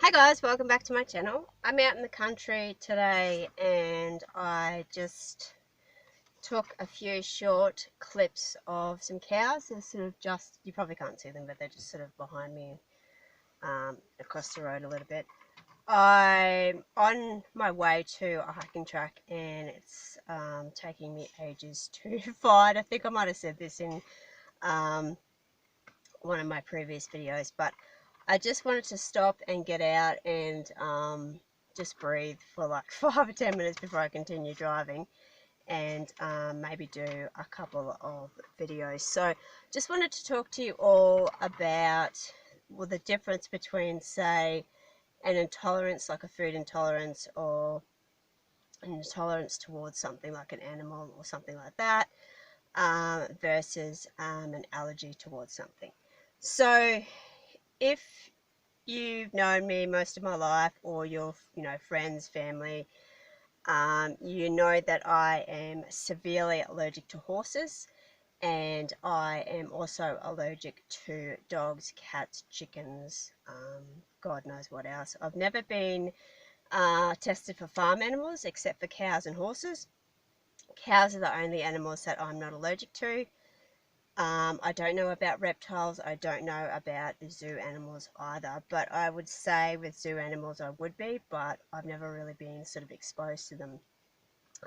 Hi guys, welcome back to my channel. I'm out in the country today and I just took a few short clips of some cows. They're sort of just, you probably can't see them, but they're just sort of behind me across the road a little bit. I'm on my way to a hiking track and it's taking me ages to find. I think I might have said this in one of my previous videos, but I just wanted to stop and get out and just breathe for like 5 or 10 minutes before I continue driving and maybe do a couple of videos. So just wanted to talk to you all about the difference between, say, an intolerance like a food intolerance or an intolerance towards something like an animal or something like that versus an allergy towards something. So if you've known me most of my life, or your friends, family, you know that I am severely allergic to horses, and I am also allergic to dogs, cats, chickens, God knows what else. I've never been tested for farm animals except for cows and horses. Cows are the only animals that I'm not allergic to. I don't know about reptiles. I don't know about the zoo animals either, but I would say with zoo animals I would be, but I've never really been sort of exposed to them.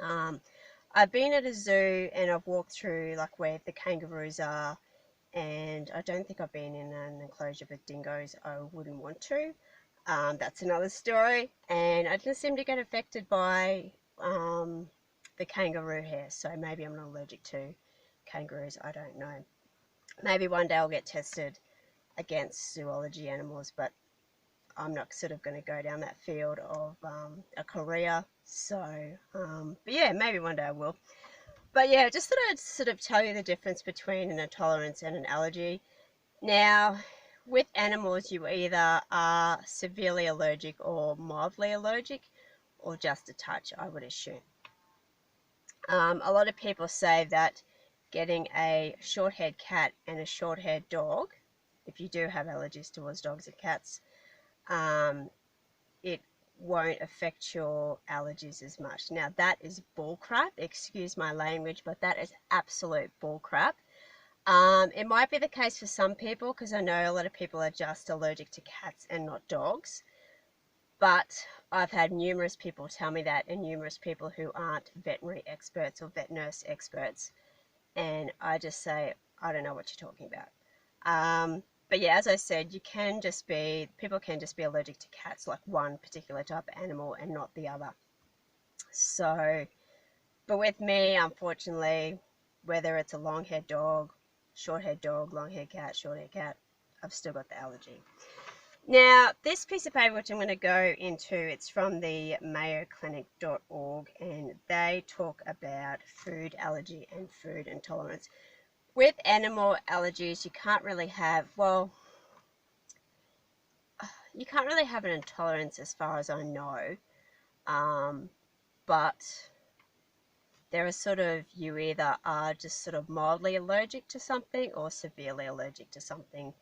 Um, I've been at a zoo and I've walked through like where the kangaroos are, and I don't think I've been in an enclosure with dingoes. I wouldn't want to. That's another story. And I just seem to get affected by the kangaroo hair, so maybe I'm not allergic to kangaroos. I don't know. Maybe one day I'll get tested against zoology animals, but I'm not sort of going to go down that field of a career. So, but yeah, maybe one day I will. But yeah, just thought I'd sort of tell you the difference between an intolerance and an allergy. Now, with animals, you either are severely allergic or mildly allergic, or just a touch, I would assume. A lot of people say that getting a short-haired cat and a short-haired dog, if you do have allergies towards dogs and cats, it won't affect your allergies as much. Now that is bullcrap, excuse my language, but that is absolute bullcrap. It might be the case for some people, because I know a lot of people are just allergic to cats and not dogs. But I've had numerous people tell me that, and numerous people who aren't veterinary experts or vet nurse experts. And I just say, I don't know what you're talking about. But yeah, as I said, people can just be allergic to cats, like one particular type of animal and not the other. So, but with me, unfortunately, whether it's a long-haired dog, short-haired dog, long-haired cat, short-haired cat, I've still got the allergy. Now, this piece of paper, which I'm going to go into, it's from the mayoclinic.org, and they talk about food allergy and food intolerance. With animal allergies, you can't really have, well, you can't really have an intolerance as far as I know, but there are sort of, you either are just sort of mildly allergic to something or severely allergic to something,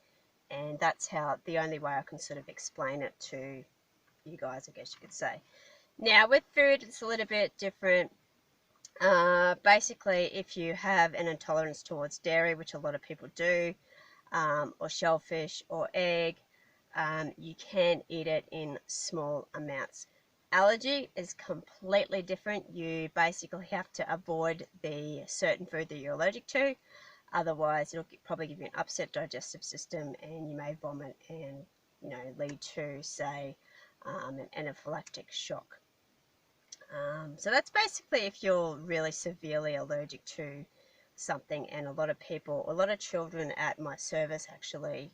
and that's how, the only way I can sort of explain it to you guys, I guess you could say. Now with food, it's a little bit different. Basically, if you have an intolerance towards dairy, which a lot of people do, or shellfish or egg, you can eat it in small amounts. Allergy is completely different. You basically have to avoid the certain food that you're allergic to. Otherwise, it'll probably give you an upset digestive system, and you may vomit and lead to, say, an anaphylactic shock. So that's basically if you're really severely allergic to something. And a lot of children at my service actually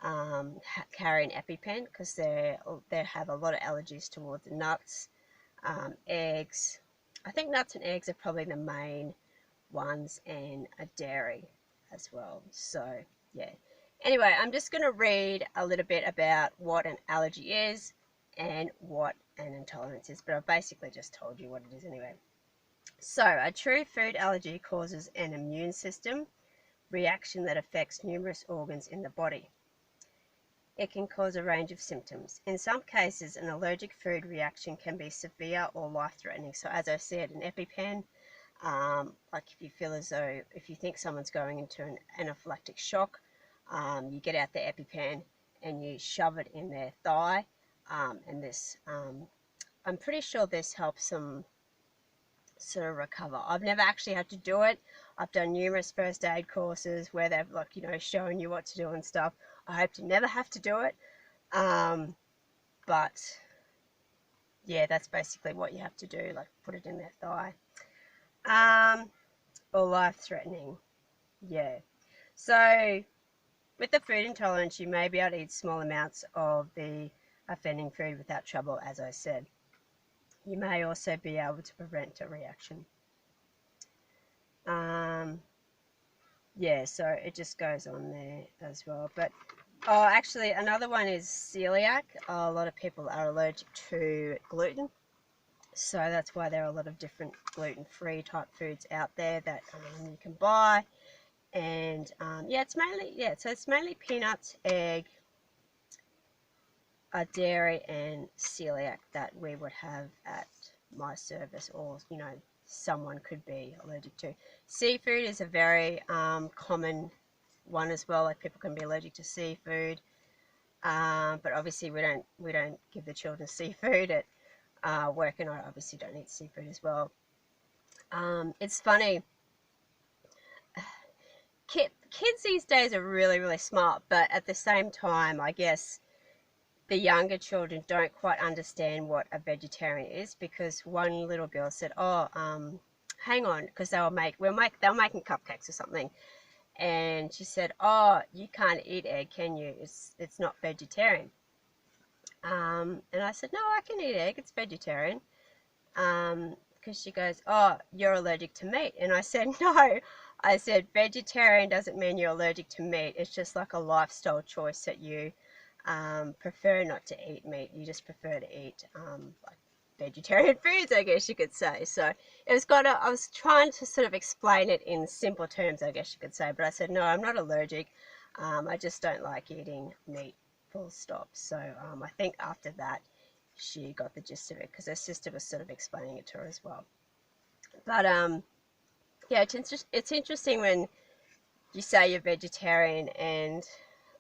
carry an Epipen, because they have a lot of allergies towards nuts, eggs. I think nuts and eggs are probably the main ones, and a dairy as well. So yeah. Anyway, I'm just going to read a little bit about what an allergy is and what an intolerance is, but I've basically just told you what it is anyway. So, a true food allergy causes an immune system reaction that affects numerous organs in the body. it can cause a range of symptoms. In some cases, an allergic food reaction can be severe or life-threatening. So as I said, an EpiPen, like if you feel as though, if you think someone's going into an anaphylactic shock, you get out the EpiPen and you shove it in their thigh, and this, I'm pretty sure this helps them sort of recover. I've never actually had to do it. I've done numerous first aid courses where they've, like, you know, showing you what to do and stuff. I hope to never have to do it, but yeah, that's basically what you have to do, like put it in their thigh. Or life-threatening, yeah. So with the food intolerance, you may be able to eat small amounts of the offending food without trouble, as I said. You may also be able to prevent a reaction. Yeah, so it just goes on there as well. But oh, actually, another one is celiac. A lot of people are allergic to gluten, so that's why there are a lot of different gluten-free type foods out there that you can buy. And yeah, it's mainly peanuts, egg, dairy, and celiac that we would have at my service, or you know, someone could be allergic to. Seafood is a very common one as well. Like people can be allergic to seafood, but obviously we don't give the children seafood at work, and I obviously don't eat seafood as well. It's funny. Kids these days are really smart, but at the same time, I guess the younger children don't quite understand what a vegetarian is, because one little girl said, "Oh, hang on," because they were making cupcakes or something, and she said, "Oh, you can't eat egg, can you? It's not vegetarian." And I said, "No, I can eat egg. It's vegetarian." Because she goes, "Oh, you're allergic to meat," and I said, "No." I said, vegetarian doesn't mean you're allergic to meat. It's just like a lifestyle choice that you prefer not to eat meat. You just prefer to eat like vegetarian foods, I guess you could say. So it was I was trying to sort of explain it in simple terms, I guess you could say. But I said, no, I'm not allergic. I just don't like eating meat, full stop. So I think after that, she got the gist of it, because her sister was sort of explaining it to her as well. But yeah, it's interesting when you say you're vegetarian, and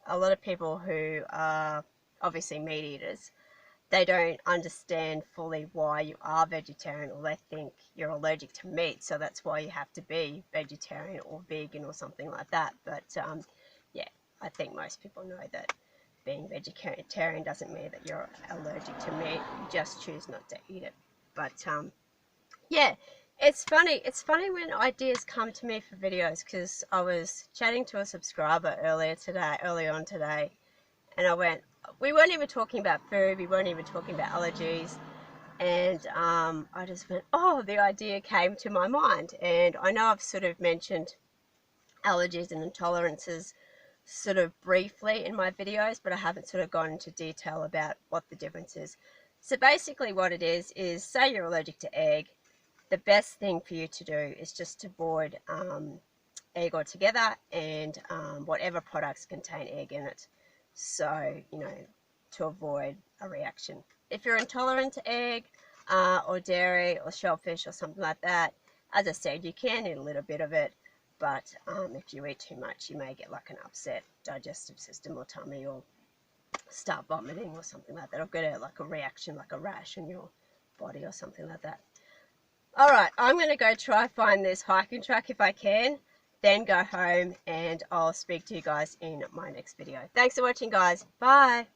a lot of people who are obviously meat eaters, they don't understand fully why you are vegetarian, or they think you're allergic to meat, so that's why you have to be vegetarian or vegan or something like that. But yeah, I think most people know that being vegetarian doesn't mean that you're allergic to meat. You just choose not to eat it. But yeah, it's funny when ideas come to me for videos, because I was chatting to a subscriber early on today, and we weren't even talking about food, we weren't even talking about allergies, and I just went, oh, the idea came to my mind. And I know I've sort of mentioned allergies and intolerances sort of briefly in my videos, but I haven't sort of gone into detail about what the difference is. So basically what it is say you're allergic to egg, the best thing for you to do is just avoid egg altogether, and whatever products contain egg in it. So, you know, to avoid a reaction. If you're intolerant to egg or dairy or shellfish or something like that, as I said, you can eat a little bit of it, but if you eat too much, you may get like an upset digestive system or tummy, or start vomiting or something like that, or get like a reaction, like a rash in your body or something like that. Alright, I'm going to go try find this hiking track if I can, then go home, and I'll speak to you guys in my next video. Thanks for watching, guys. Bye!